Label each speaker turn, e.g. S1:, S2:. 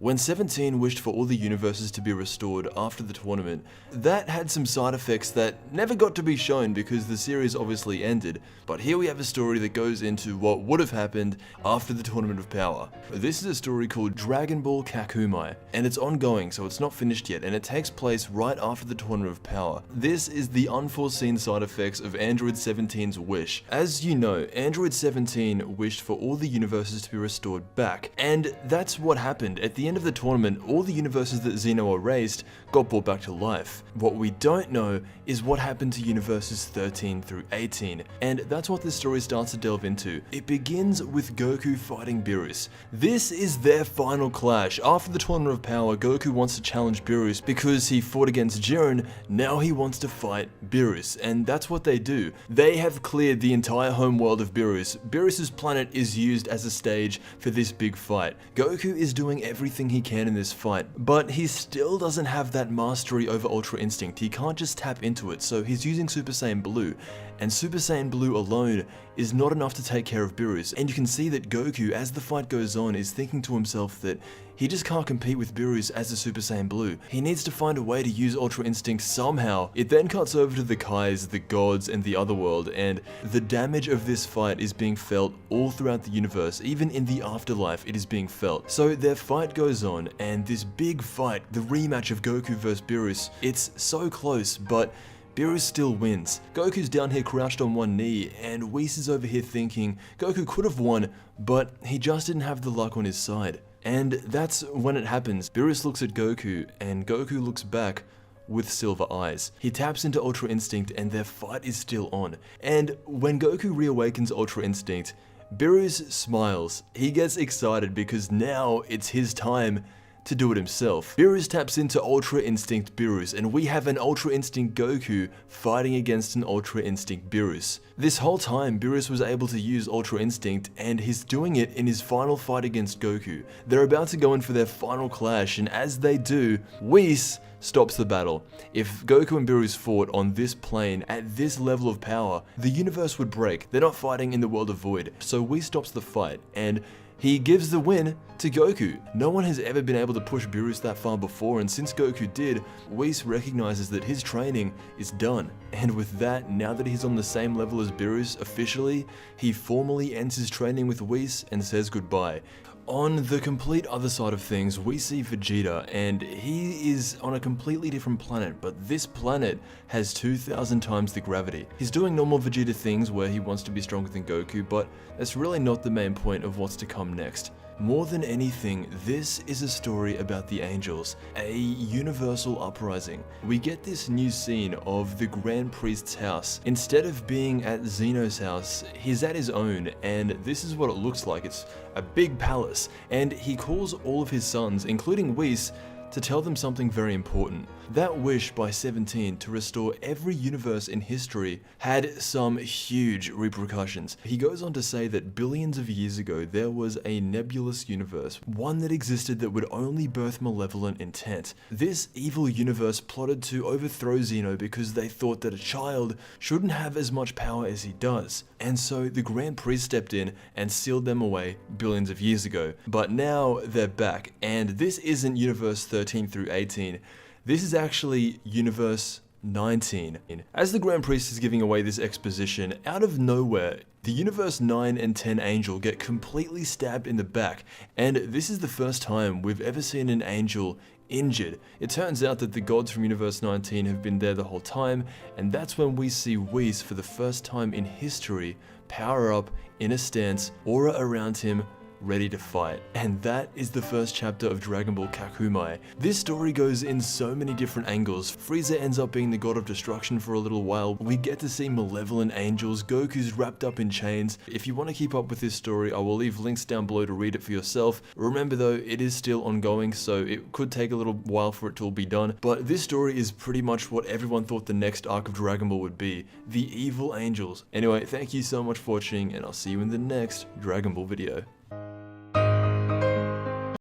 S1: When 17 wished for all the universes to be restored after the tournament, that had some side effects that never got to be shown because the series obviously ended, but here we have a story that goes into what would have happened after the Tournament of Power. This is a story called Dragon Ball Kakumei, and it's ongoing, so it's not finished yet, and it takes place right after the Tournament of Power. This is the unforeseen side effects of Android 17's wish. As you know, Android 17 wished for all the universes to be restored back, and that's what happened. At the end of the tournament, all the universes that Xeno erased got brought back to life. What we don't know is what happened to universes 13 through 18, and that's what this story starts to delve into. It begins with Goku fighting Beerus. This is their final clash. After the Tournament of Power, Goku wants to challenge Beerus because he fought against Jiren. Now he wants to fight Beerus, and that's what they do. They have cleared the entire home world of Beerus. Beerus's planet is used as a stage for this big fight. Goku is doing everything he can in this fight, but he still doesn't have that mastery over Ultra Instinct. He can't just tap into it, so he's using Super Saiyan Blue, and Super Saiyan Blue alone is not enough to take care of Beerus. And you can see that Goku, as the fight goes on, is thinking to himself that he just can't compete with Beerus as a Super Saiyan Blue. He needs to find a way to use Ultra Instinct somehow. It then cuts over to the Kais, the gods, and the other world, and the damage of this fight is being felt all throughout the universe. Even in the afterlife, it is being felt. So their fight goes on, and this big fight, the rematch of Goku vs Beerus, it's so close, but Beerus still wins. Goku's down here crouched on one knee, and Whis is over here thinking Goku could have won, but he just didn't have the luck on his side. And that's when it happens. Beerus looks at Goku, and Goku looks back with silver eyes. He taps into Ultra Instinct, and their fight is still on. And when Goku reawakens Ultra Instinct, Beerus smiles. He gets excited because now it's his time to do it himself. Beerus taps into Ultra Instinct Beerus, and we have an Ultra Instinct Goku fighting against an Ultra Instinct Beerus. This whole time, Beerus was able to use Ultra Instinct, and he's doing it in his final fight against Goku. They're about to go in for their final clash, and as they do, Whis stops the battle. If Goku and Beerus fought on this plane at this level of power, the universe would break. They're not fighting in the world of Void. So Whis stops the fight, and he gives the win to Goku. No one has ever been able to push Beerus that far before, and since Goku did, Whis recognizes that his training is done. And with that, now that he's on the same level as Beerus officially, he formally ends his training with Whis and says goodbye. On the complete other side of things, we see Vegeta, and he is on a completely different planet, but this planet has 2,000 times the gravity. He's doing normal Vegeta things where he wants to be stronger than Goku, but that's really not the main point of what's to come next. More than anything, this is a story about the angels, a universal uprising. We get this new scene of the Grand Priest's house. Instead of being at Xeno's house, he's at his own, and this is what it looks like. It's a big palace, and he calls all of his sons, including Whis, to tell them something very important. That wish by 17 to restore every universe in history had some huge repercussions. He goes on to say that billions of years ago there was a nebulous universe, one that existed that would only birth malevolent intent. This evil universe plotted to overthrow Xeno because they thought that a child shouldn't have as much power as he does. And so the Grand Priest stepped in and sealed them away billions of years ago. But now they're back, and this isn't universe 13 through 18. This is actually universe 19. As the Grand Priest is giving away this exposition, out of nowhere, the universe 9 and 10 angel get completely stabbed in the back, and this is the first time we've ever seen an angel injured. It turns out that the gods from universe 19 have been there the whole time, and that's when we see Whis for the first time in history power up in a stance, aura around him, ready to fight. And that is the first chapter of Dragon Ball Kakumei. This story goes in so many different angles. Frieza ends up being the god of destruction for a little while. We get to see malevolent angels. Goku's wrapped up in chains. If you want to keep up with this story, I will leave links down below to read it for yourself. Remember though, it is still ongoing, so it could take a little while for it to all be done. But this story is pretty much what everyone thought the next arc of Dragon Ball would be. The evil angels. Anyway, thank you so much for watching, and I'll see you in the next Dragon Ball video.